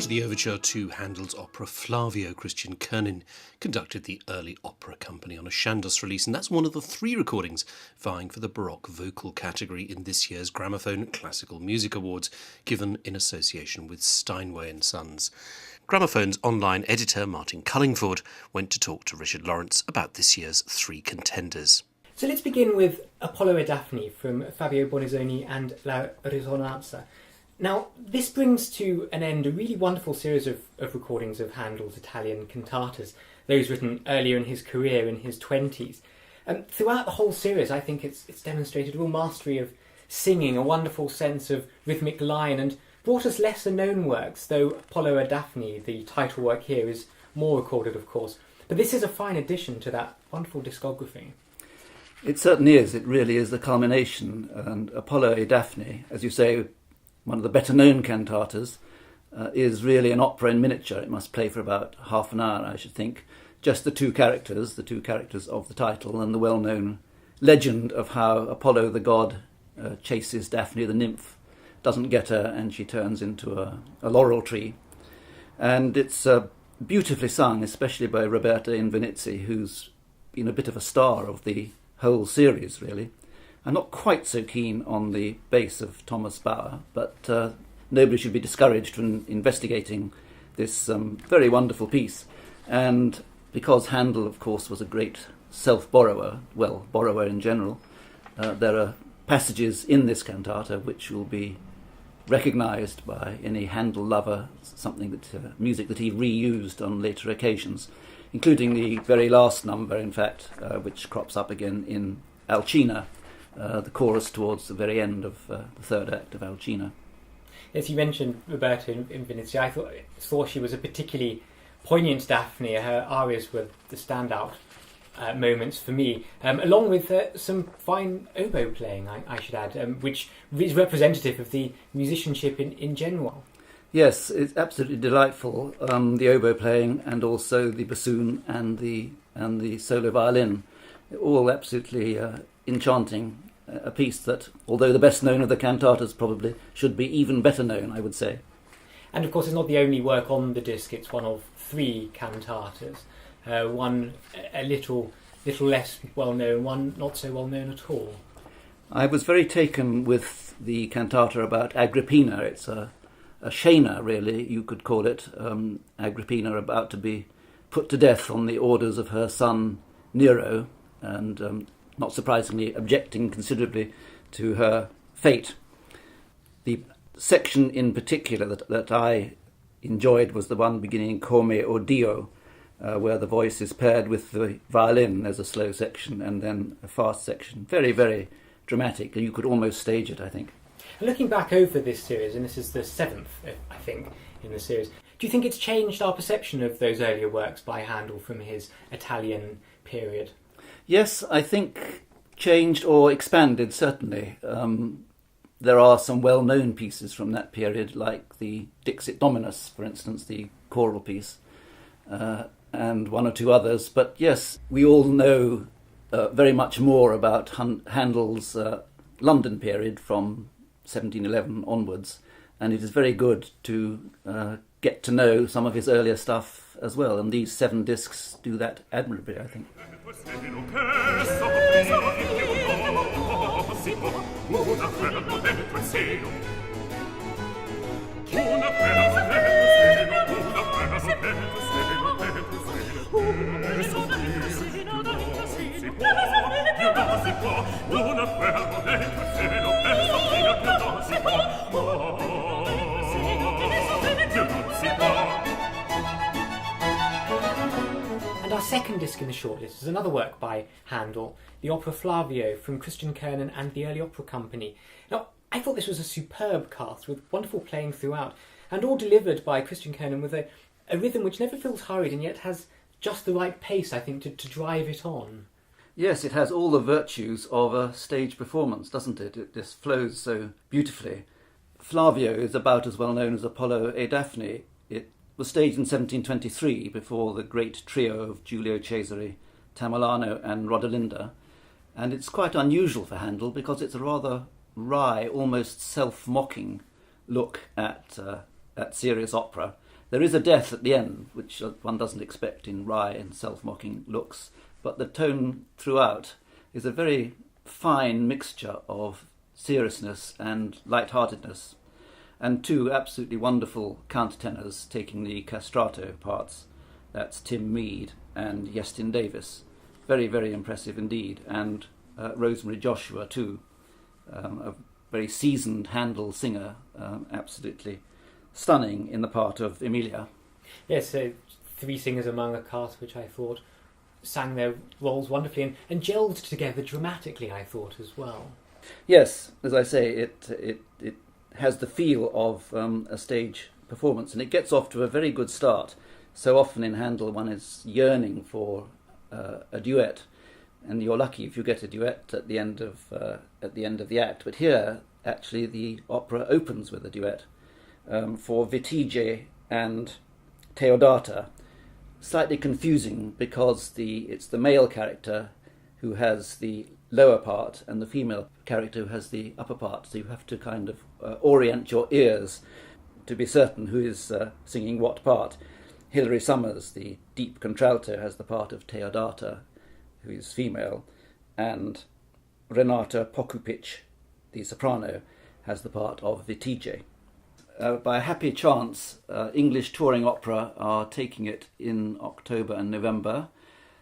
part of the overture to Handel's opera Flavio, Christian Kernin conducted the early opera company on a Chandos release, and that's one of the 3 recordings vying for the Baroque vocal category in this year's Gramophone Classical Music Awards, given in association with Steinway and Sons. Gramophone's online editor, Martin Cullingford, went to talk to Richard Lawrence about this year's 3 contenders. So let's begin with Apollo e Daphne from Fabio Bonisoni and La Risonanza. Now, this brings to an end a really wonderful series of recordings of Handel's Italian cantatas, those written earlier in his career, in his 20s. Throughout the whole series, I think it's demonstrated real mastery of singing, a wonderful sense of rhythmic line, and brought us lesser-known works, though Apollo e Daphne, the title work here, is more recorded, of course. But this is a fine addition to that wonderful discography. It certainly is. It really is the culmination. And Apollo e Daphne, as you say, one of the better-known cantatas, is really an opera in miniature. It must play for about half an hour, I should think. Just the two characters of the title, and the well-known legend of how Apollo the god chases Daphne the nymph, doesn't get her, and she turns into a laurel tree. And it's beautifully sung, especially by Roberta Invernizzi, who's been a bit of a star of the whole series, really. I'm not quite so keen on the bass of Thomas Bauer, but nobody should be discouraged from investigating this very wonderful piece. And because Handel, of course, was a great self-borrower, well, borrower in general, there are passages in this cantata which will be recognised by any Handel lover, something that music that he reused on later occasions, including the very last number, in fact, which crops up again in Alcina, the chorus towards the very end of the third act of Alcina. As you mentioned Roberta Invernizzi, I thought she was a particularly poignant Daphne. Her arias were the standout moments for me, along with some fine oboe playing, I should add, which is representative of the musicianship in general. Yes, it's absolutely delightful, the oboe playing and also the bassoon and the solo violin, all absolutely enchanting. A piece that, although the best known of the cantatas, probably should be even better known, I would say. And of course it's not the only work on the disc, it's one of 3 cantatas. One a little less well known, one not so well known at all. I was very taken with the cantata about Agrippina. It's a Shana, really, you could call it. Agrippina about to be put to death on the orders of her son Nero, and not surprisingly objecting considerably to her fate. The section in particular that I enjoyed was the one beginning Come o Dio, where the voice is paired with the violin. There's a slow section and then a fast section. Very, very dramatic. You could almost stage it, I think. And looking back over this series, and this is the 7th, I think, in the series, do you think it's changed our perception of those earlier works by Handel from his Italian period? Yes, I think changed or expanded, certainly. There are some well-known pieces from that period, like the Dixit Dominus, for instance, the choral piece, and one or 2 others. But yes, we all know very much more about Handel's London period from 1711 onwards, and it is very good to get to know some of his earlier stuff as well, and these 7 discs do that admirably, I think. And our second disc in the shortlist is another work by Handel, the opera Flavio from Christian Kernin and the Early Opera Company. Now, I thought this was a superb cast with wonderful playing throughout, and all delivered by Christian Kernin with a rhythm which never feels hurried and yet has just the right pace, I think, to drive it on. Yes, it has all the virtues of a stage performance, doesn't it? It just flows so beautifully. Flavio is about as well known as Apollo e Daphne. It was staged in 1723 before the great trio of Giulio Cesare, Tamerlano and Rodelinda, and it's quite unusual for Handel because it's a rather wry, almost self-mocking look at serious opera, There is a death at the end, which one doesn't expect in wry and self-mocking looks, but the tone throughout is a very fine mixture of seriousness and light-heartedness, and two absolutely wonderful countertenors taking the castrato parts. That's Tim Mead and Yestin Davis. Very, very impressive indeed, and Rosemary Joshua too, a very seasoned Handel singer, absolutely stunning in the part of Emilia. Yes, three singers among a cast which I thought sang their roles wonderfully and gelled together dramatically, I thought, as well. Yes, as I say, it has the feel of a stage performance, and it gets off to a very good start. So often in Handel one is yearning for a duet, and you're lucky if you get a duet at the end of the act. But here, actually, the opera opens with a duet for Vitige and Teodata. Slightly confusing because it's the male character who has the lower part and the female character who has the upper part. So you have to kind of orient your ears to be certain who is singing what part. Hilary Summers, the deep contralto, has the part of Teodata, who is female, and Renata Pokupic, the soprano, has the part of Vitige. By a happy chance, English touring opera are taking it in October and November,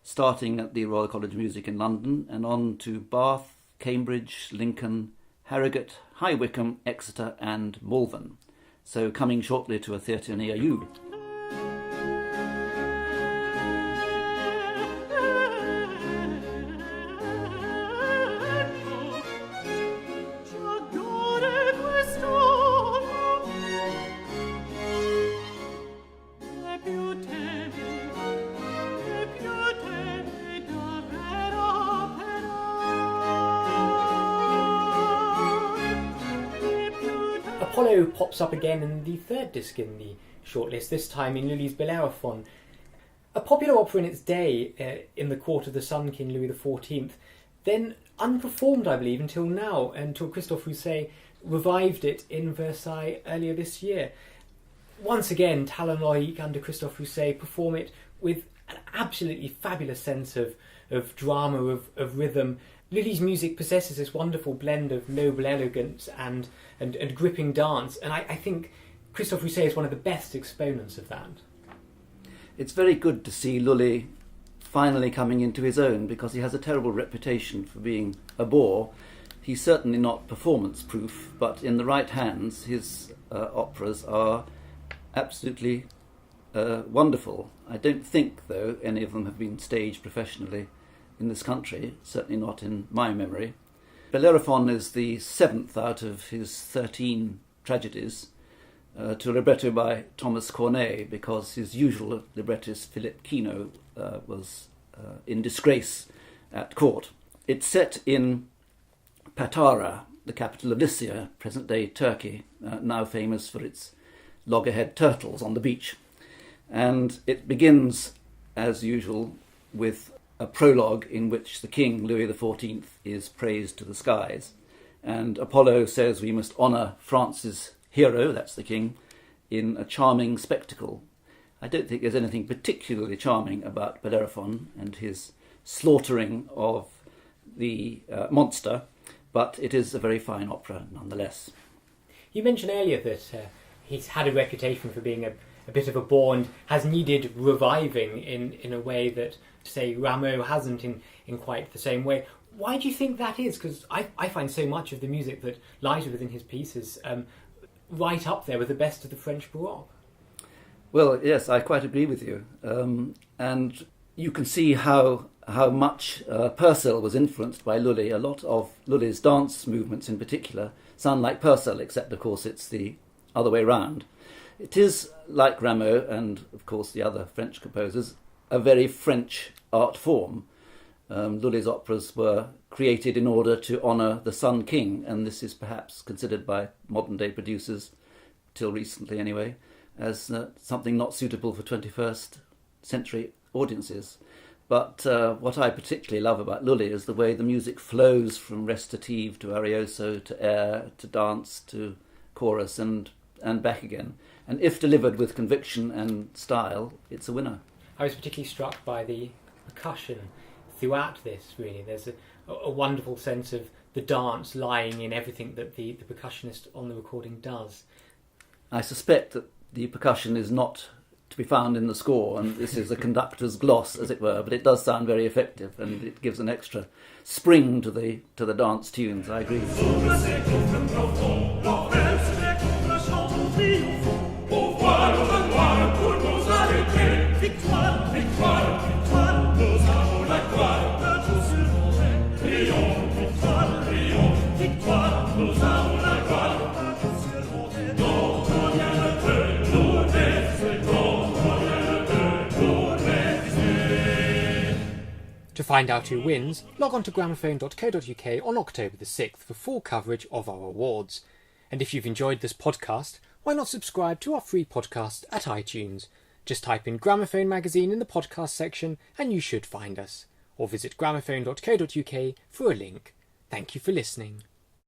starting at the Royal College of Music in London and on to Bath, Cambridge, Lincoln, Harrogate, High Wycombe, Exeter and Malvern. So coming shortly to a theatre near you. Apollo pops up again in the third disc in the shortlist, this time in Lully's Bellerophon. A popular opera in its day in the court of the Sun King Louis XIV, then unperformed, I believe, until now, until Christophe Rousset revived it in Versailles earlier this year. Once again, Talon Loïc under Christophe Rousset perform it with an absolutely fabulous sense of drama, of rhythm. Lully's music possesses this wonderful blend of noble elegance and gripping dance, and I think Christophe Rousset is one of the best exponents of that. It's very good to see Lully finally coming into his own, because he has a terrible reputation for being a bore. He's certainly not performance-proof, but in the right hands his operas are absolutely wonderful. I don't think, though, any of them have been staged professionally in this country, certainly not in my memory. Bellerophon is the seventh out of his 13 tragedies, to a libretto by Thomas Corneille, because his usual librettist Philippe Quinault was in disgrace at court. It's set in Patara, the capital of Lycia, present-day Turkey, now famous for its loggerhead turtles on the beach. And it begins, as usual, with a prologue in which the king, Louis XIV, is praised to the skies. And Apollo says we must honour France's hero, that's the king, in a charming spectacle. I don't think there's anything particularly charming about Bellerophon and his slaughtering of the monster, but it is a very fine opera nonetheless. You mentioned earlier that he's had a reputation for being a bit of a bore and has needed reviving in a way that, say, Rameau hasn't in quite the same way. Why do you think that is? Because I find so much of the music that lies within his pieces right up there with the best of the French Baroque. Well, yes, I quite agree with you. And you can see how much Purcell was influenced by Lully. A lot of Lully's dance movements in particular sound like Purcell, except, of course, it's the other way round. It is, like Rameau and, of course, the other French composers, a very French art form. Lully's operas were created in order to honour the Sun King, and this is perhaps considered by modern-day producers, till recently anyway, as something not suitable for 21st century audiences. But what I particularly love about Lully is the way the music flows from recitative to arioso to air to dance to chorus and back again. And if delivered with conviction and style, it's a winner. I was particularly struck by the percussion throughout this, really. There's a wonderful sense of the dance lying in everything that the percussionist on the recording does. I suspect that the percussion is not to be found in the score, and this is a conductor's gloss, as it were, but it does sound very effective, and it gives an extra spring to the dance tunes. I agree. To find out who wins, log on to gramophone.co.uk on October the 6th for full coverage of our awards. And if you've enjoyed this podcast, why not subscribe to our free podcast at iTunes? Just type in Gramophone Magazine in the podcast section and you should find us. Or visit gramophone.co.uk for a link. Thank you for listening.